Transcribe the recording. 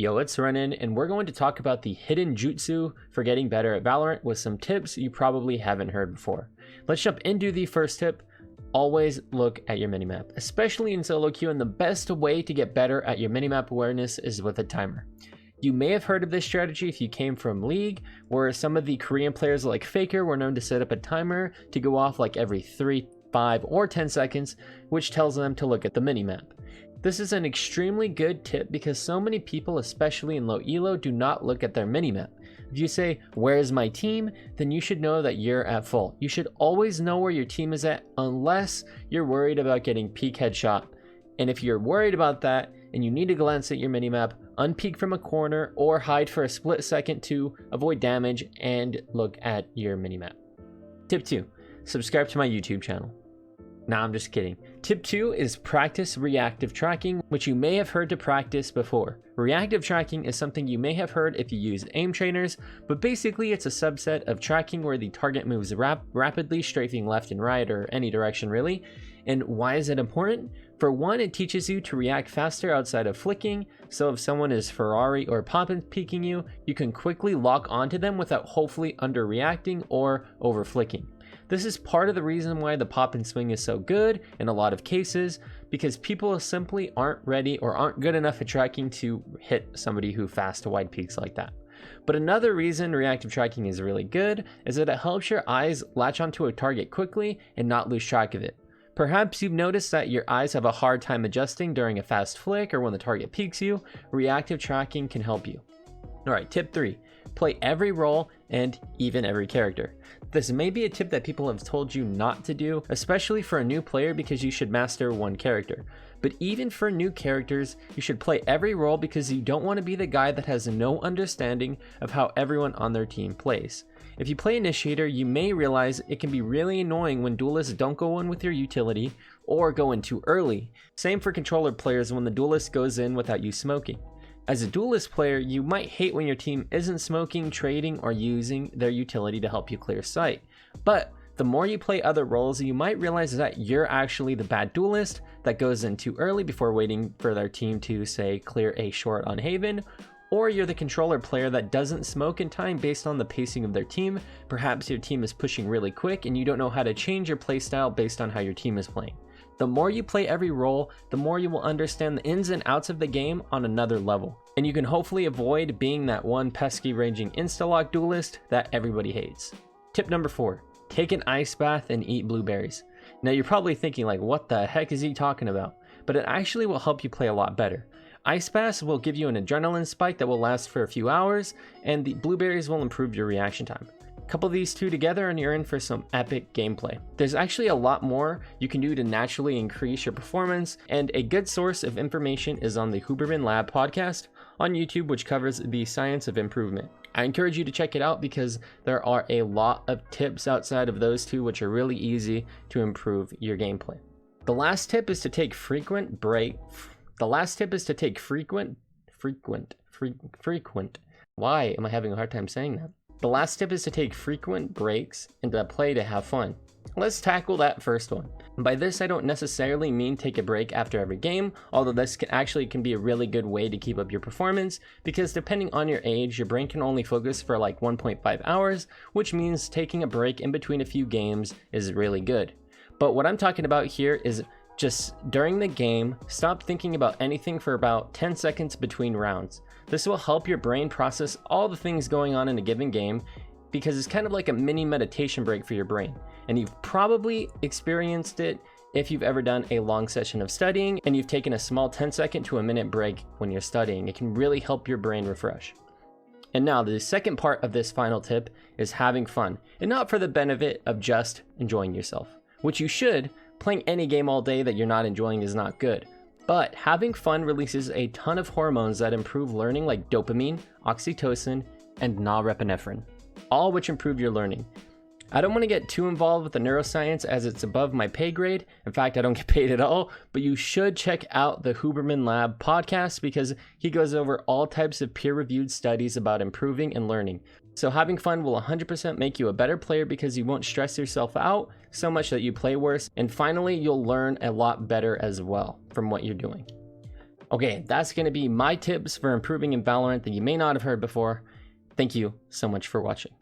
Yo, it's Renan, and we're going to talk about the hidden jutsu for getting better at Valorant with some tips you probably haven't heard before. Let's jump into the first tip. Always look at your minimap, especially in solo queue, and the best way to get better at your minimap awareness is with a timer. You may have heard of this strategy if you came from League, where some of the Korean players like Faker were known to set up a timer to go off like every 3, 5, or 10 seconds, which tells them to look at the minimap. This is an extremely good tip because so many people, especially in low elo, do not look at their minimap. If you say, "Where is my team?" then you should know that you're at full. You should always know where your team is at unless you're worried about getting peek headshot. And if you're worried about that and you need to glance at your minimap, unpeek from a corner or hide for a split second to avoid damage and look at your minimap. Tip 2, subscribe to my YouTube channel. Nah, I'm just kidding. Tip 2 is practice reactive tracking, which you may have heard to practice before. Reactive tracking is something you may have heard if you use aim trainers, but basically it's a subset of tracking where the target moves rapidly, strafing left and right or any direction really. And why is it important? For one, it teaches you to react faster outside of flicking, so if someone is Ferrari or poppin' peeking you, you can quickly lock onto them without hopefully underreacting or over flicking. This is part of the reason why the pop and swing is so good in a lot of cases, because people simply aren't ready or aren't good enough at tracking to hit somebody who fast wide peaks like that. But another reason reactive tracking is really good is that it helps your eyes latch onto a target quickly and not lose track of it. Perhaps you've noticed that your eyes have a hard time adjusting during a fast flick or when the target peeks you. Reactive tracking can help you. Alright, tip 3, play every role and even every character. This may be a tip that people have told you not to do, especially for a new player because you should master one character. But even for new characters, you should play every role because you don't want to be the guy that has no understanding of how everyone on their team plays. If you play Initiator, you may realize it can be really annoying when duelists don't go in with your utility or go in too early. Same for controller players when the duelist goes in without you smoking. As a duelist player, you might hate when your team isn't smoking, trading, or using their utility to help you clear sight. But the more you play other roles, you might realize that you're actually the bad duelist that goes in too early before waiting for their team to, say, clear a short on Haven, or you're the controller player that doesn't smoke in time based on the pacing of their team. Perhaps your team is pushing really quick and you don't know how to change your playstyle based on how your team is playing. The more you play every role, the more you will understand the ins and outs of the game on another level. And you can hopefully avoid being that one pesky ranging insta-lock duelist that everybody hates. Tip number 4, take an ice bath and eat blueberries. Now you're probably thinking like, what the heck is he talking about? But it actually will help you play a lot better. Ice baths will give you an adrenaline spike that will last for a few hours, and the blueberries will improve your reaction time. Couple these two together and you're in for some epic gameplay. There's actually a lot more you can do to naturally increase your performance, and a good source of information is on the Huberman Lab podcast on YouTube, which covers the science of improvement. I encourage you to check it out because there are a lot of tips outside of those two which are really easy to improve your gameplay. The last tip is to take frequent. Why am I having a hard time saying that? The last tip is to take frequent breaks into play to have fun. Let's tackle that first one. By this, I don't necessarily mean take a break after every game, although this can be a really good way to keep up your performance, because depending on your age, your brain can only focus for like 1.5 hours, which means taking a break in between a few games is really good. But what I'm talking about here is just during the game, stop thinking about anything for about 10 seconds between rounds. This will help your brain process all the things going on in a given game because it's kind of like a mini meditation break for your brain. And you've probably experienced it if you've ever done a long session of studying and you've taken a small 10-second to a minute break when you're studying. It can really help your brain refresh. And now the second part of this final tip is having fun, and not for the benefit of just enjoying yourself, which you should. Playing any game all day that you're not enjoying is not good. But having fun releases a ton of hormones that improve learning, like dopamine, oxytocin, and norepinephrine, all which improve your learning. I don't want to get too involved with the neuroscience as it's above my pay grade. In fact, I don't get paid at all, but you should check out the Huberman Lab podcast because he goes over all types of peer-reviewed studies about improving and learning. So having fun will 100% make you a better player because you won't stress yourself out so much that you play worse. And finally, you'll learn a lot better as well from what you're doing. Okay, that's going to be my tips for improving in Valorant that you may not have heard before. Thank you so much for watching.